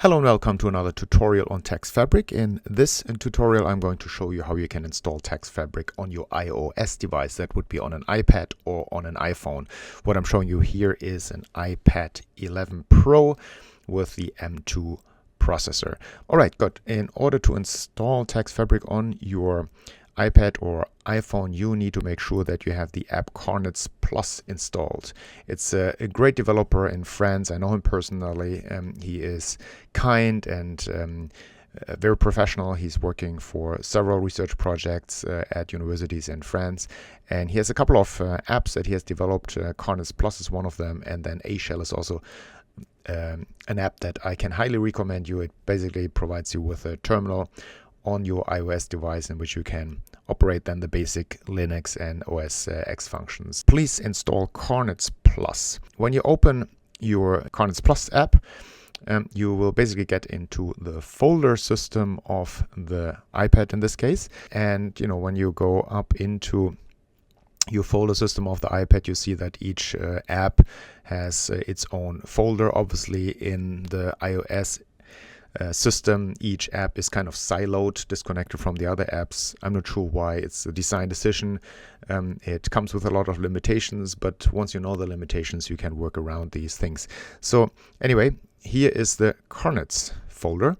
Hello and welcome to another tutorial on TextFabric. In this tutorial I'm going to show you how you can install TextFabric on your iOS device. That would be on an iPad or on an iPhone. What I'm showing you here is an iPad 11 Pro with the M2 processor. Alright, good. In order to install TextFabric on your iPad or iPhone, you need to make sure that you have the app Cornets Plus installed. It's a great developer in France. I know him personally. He is kind and very professional. He's working for several research projects at universities in France, and he has a couple of apps that he has developed. Cornets Plus is one of them, and then A Shell is also an app that I can highly recommend you. It basically provides you with a terminal on your iOS device in which you can operate then the basic Linux and OS X functions. Please install Cornets Plus. When you open your Cornets Plus app, you will basically get into the folder system of the iPad in this case. And when you go up into your folder system of the iPad, you see that each app has its own folder. Obviously in the iOS system, each app is kind of siloed, disconnected from the other apps. I'm not sure why. It's a design decision. It comes with a lot of limitations, but once you know the limitations, you can work around these things. So anyway, here is the Cornets folder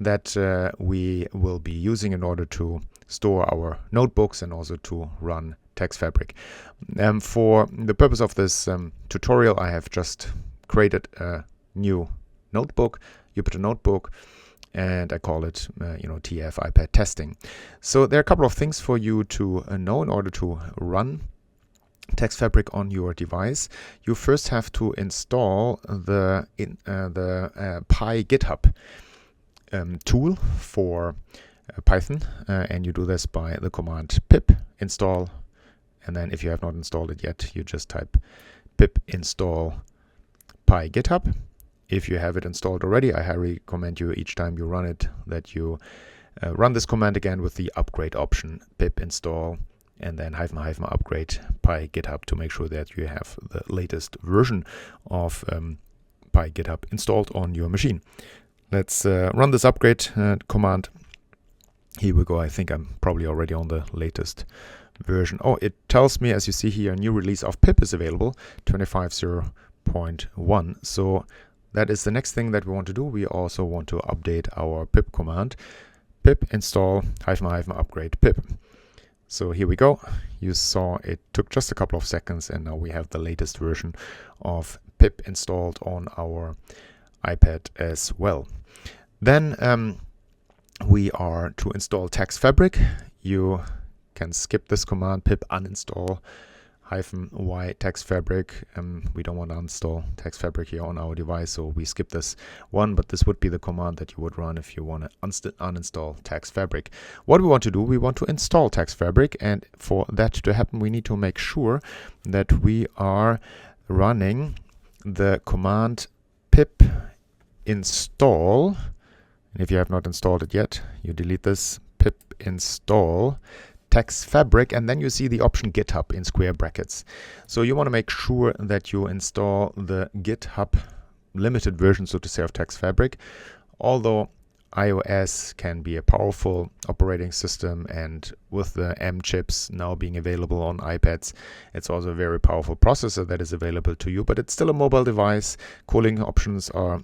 that we will be using in order to store our notebooks and also to run TextFabric. For the purpose of this tutorial, I have just created a new notebook, Jupyter Notebook, and I call it TF iPad testing. So there are a couple of things for you to know in order to run TextFabric on your device. You first have to install the PyGitHub tool for Python, and you do this by the command pip install, and then if you have not installed it yet, you just type pip install PyGitHub. If you have it installed already, I highly recommend you each time you run it that you run this command again with the upgrade option, pip install and then -- upgrade PyGitHub to make sure that you have the latest version of PyGitHub installed on your machine. Let's run this upgrade command. Here we go. I think I'm probably already on the latest version. Oh, it tells me, as you see here, a new release of pip is available, 25.0.1. So that is the next thing that we want to do. We also want to update our pip command, pip install -- upgrade pip. So here we go. You saw it took just a couple of seconds, and now we have the latest version of pip installed on our iPad as well. Then we are to install TextFabric. You can skip this command, pip uninstall -y TextFabric. We don't want to install TextFabric here on our device, so we skip this one, but this would be the command that you would run if you want to uninstall TextFabric. What we want to do, we want to install TextFabric, and for that to happen, we need to make sure that we are running the command pip install. And if you have not installed it yet, you delete this, pip install TextFabric, and then you see the option GitHub in square brackets. So you want to make sure that you install the GitHub limited version, so to say, of TextFabric. Although iOS can be a powerful operating system, and with the M chips now being available on iPads, it's also a very powerful processor that is available to you, but it's still a mobile device. Cooling options are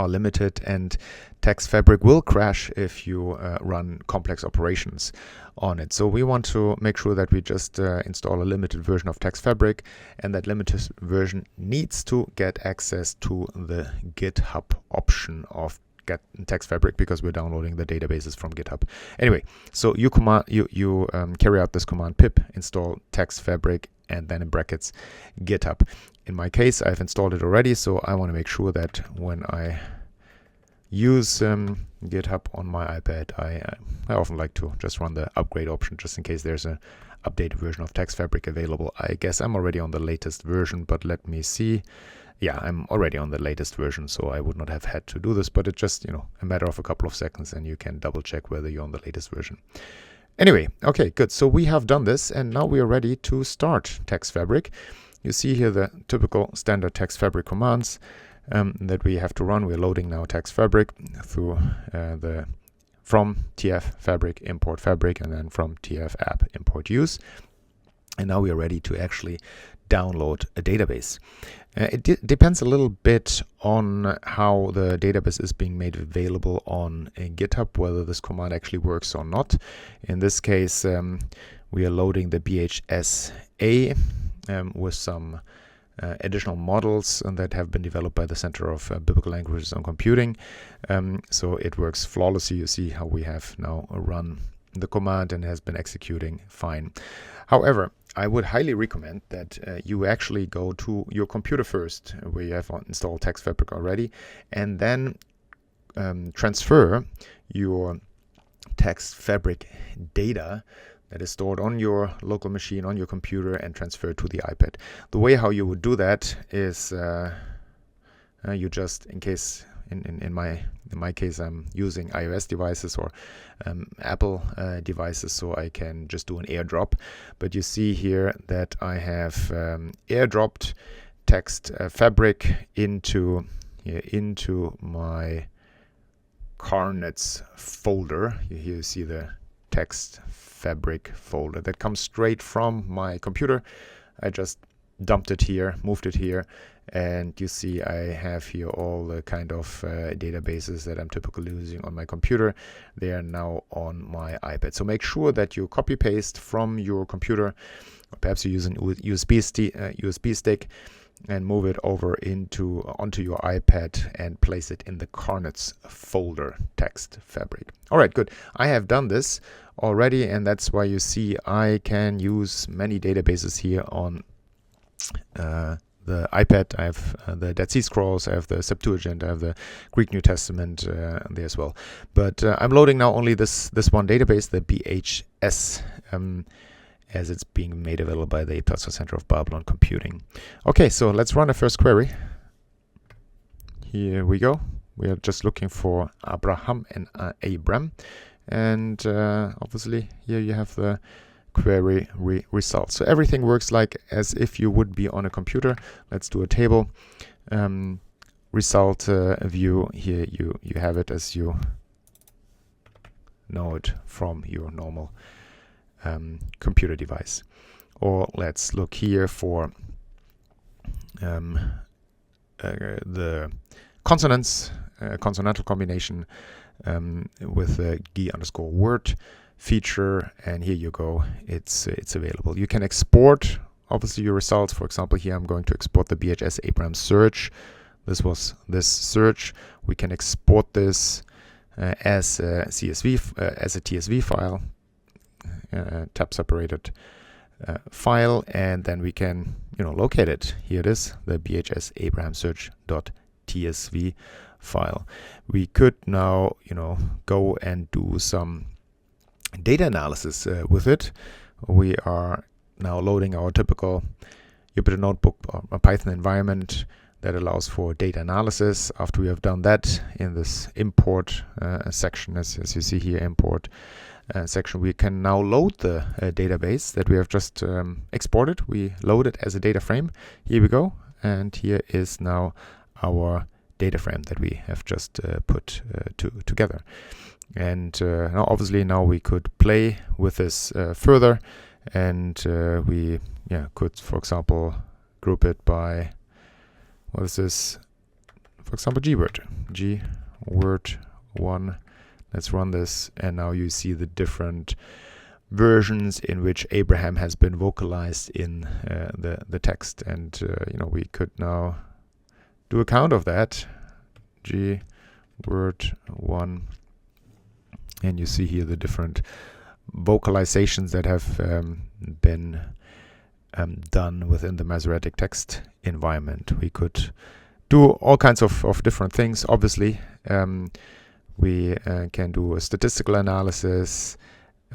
limited, and TextFabric will crash if you run complex operations on it. So we want to make sure that we just install a limited version of TextFabric, and that limited version needs to get access to the GitHub option of TextFabric, because we're downloading the databases from GitHub. Anyway, so you carry out this command, pip install TextFabric, and then in brackets GitHub. In my case, I've installed it already, so I want to make sure that when I use GitHub on my iPad, I often like to just run the upgrade option just in case there's an updated version of TextFabric available. I guess I'm already on the latest version, but let me see. Yeah, I'm already on the latest version, so I would not have had to do this, but it's just, a matter of a couple of seconds, and you can double check whether you're on the latest version. Anyway, okay, good. So we have done this, and now we are ready to start TextFabric. You see here the typical standard TextFabric commands. that we have to run. We're loading now TextFabric through from TFFabric import fabric, and then from TF app import use. And now we are ready to actually download a database. It depends a little bit on how the database is being made available on GitHub, whether this command actually works or not. In this case, we are loading the BHSA with some additional models that have been developed by the Center of Biblical Languages on Computing. So it works flawlessly. You see how we have now run the command and has been executing fine. However, I would highly recommend that you actually go to your computer first, where you have installed TextFabric already, and then transfer your TextFabric data that is stored on your local machine, on your computer, and transfer to the iPad. The way how you would do that is you just, in case, in my case, I'm using iOS devices or Apple devices, so I can just do an airdrop. But you see here that I have airdropped TextFabric into my Carnets folder. Here you see the TextFabric folder that comes straight from my computer. I just dumped it here, moved it here, and you see I have here all the kind of databases that I'm typically using on my computer. They are now on my iPad. So make sure that you copy paste from your computer, or perhaps you use an USB stick, and move it over onto your iPad and place it in the Carnets folder, TextFabric. All right, good. I have done this already, and that's why you see I can use many databases here on the iPad. I have the Dead Sea Scrolls, I have the Septuagint, I have the Greek New Testament there as well. But I'm loading now only this one database, the BHS, as it's being made available by the Apostle Center of Babylon Computing. Okay, so let's run a first query. Here we go. We are just looking for Abraham and Abram. And obviously here you have the query results. So everything works like as if you would be on a computer. Let's do a table. Result view. Here you have it as you know it from your normal computer device. Or let's look here for the consonants, consonantal combination with the g_word feature, and here you go, it's available. You can export obviously your results. For example, here I'm going to export the BHS Abraham search. This was this search. We can export this as a CSV, as a TSV file, tab separated file, and then we can locate it. Here it is, the BHS Abraham search.tsv file. We could now go and do some data analysis with it. We are now loading our typical Jupyter Notebook or Python environment that allows for data analysis. After we have done that, in this import section, as you see here, import section, we can now load the database that we have just exported. We load it as a data frame. Here we go, and here is now our data frame that we have just put together. And now obviously now we could play with this further, and we could, for example, group it by, what is this, for example, gword1. Let's run this, and now you see the different versions in which Abraham has been vocalized in the text. And we could now do a count of that, gword1, and you see here the different vocalizations that have been done within the Masoretic text environment. We could do all kinds of different things. Obviously, we can do a statistical analysis.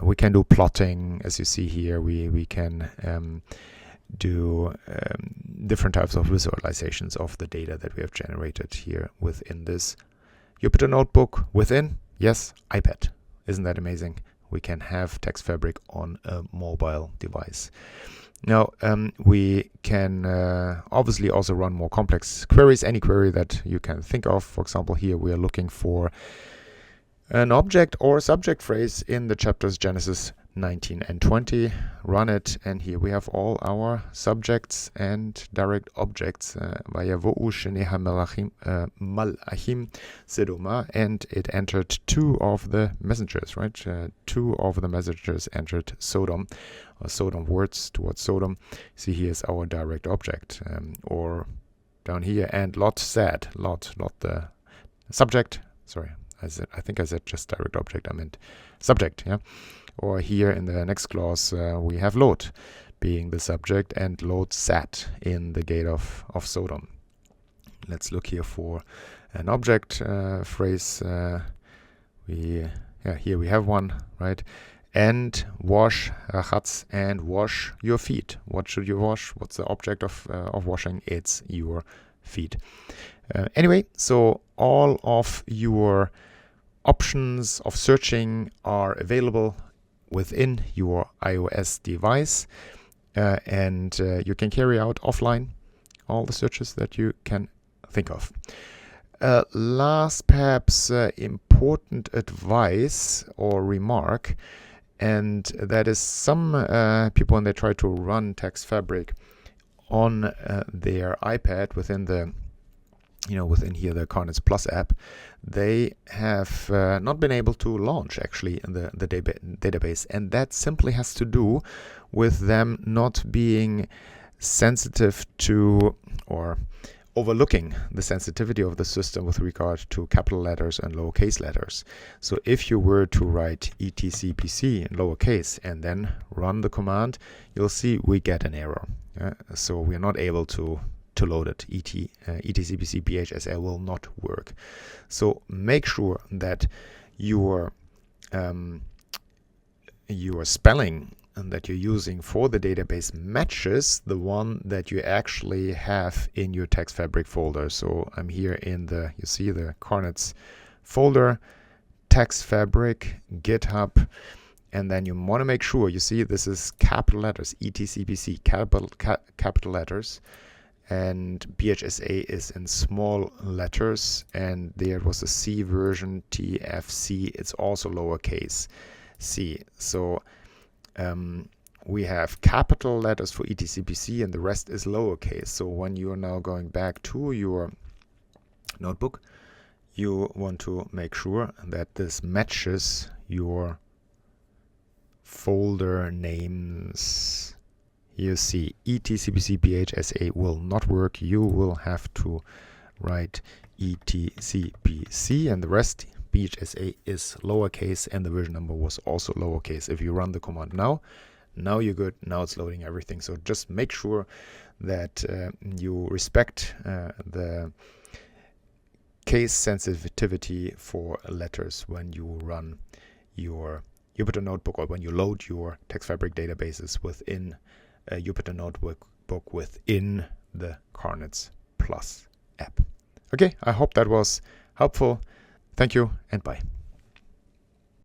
We can do plotting, as you see here. We can do different types of visualizations of the data that we have generated here within this Jupyter Notebook. Within, yes, iPad. Isn't that amazing? We can have TextFabric on a mobile device. Now, we can obviously also run more complex queries, any query that you can think of. For example, here we are looking for an object or subject phrase in the chapters Genesis 19 and 20. Run it, and here we have all our subjects and direct objects via malachim sedoma, and it entered two of the messengers, right? Two of the messengers entered Sodom, or Sodom words towards Sodom. See, here's our direct object, or down here, and Lot said, Lot, not the subject, sorry. I think I said just direct object, I meant subject, yeah. Or here in the next clause, we have Lot being the subject, and Lot sat in the gate of Sodom. Let's look here for an object phrase. Here we have one, right? And wash, rachatz, and wash your feet. What should you wash? What's the object of washing? It's your feet. Anyway, so all of your options of searching are available within your iOS device, and you can carry out offline all the searches that you can think of. Last, perhaps important advice or remark, and that is some people, when they try to run TextFabric on their iPad within the within here the Carnets Plus app, they have not been able to launch actually in the database, and that simply has to do with them not being sensitive to, or overlooking the sensitivity of the system with regard to capital letters and lowercase letters. So if you were to write etcpc in lowercase and then run the command, you'll see we get an error. So we're not able to load it. etcpc bhsa will not work. So make sure that your spelling that you're using for the database matches the one that you actually have in your TextFabric folder. So I'm here in the, you see the Carnets folder, TextFabric, GitHub, and then you want to make sure, you see this is capital letters, etcpc, capital letters, and BHSA is in small letters, and there was a C version, TFC, it's also lowercase c. So we have capital letters for etcpc and the rest is lowercase. So when you are now going back to your notebook, you want to make sure that this matches your folder names. You see etcpc bhsa will not work. You will have to write etcpc, and the rest BHSA is lowercase, and the version number was also lowercase. If you run the command now you're good. Now it's loading everything. So just make sure that you respect the case sensitivity for letters when you run your Jupyter Notebook, or when you load your TextFabric databases within a Jupyter Notebook within the Carnets Plus app. Okay, I hope that was helpful. Thank you and bye.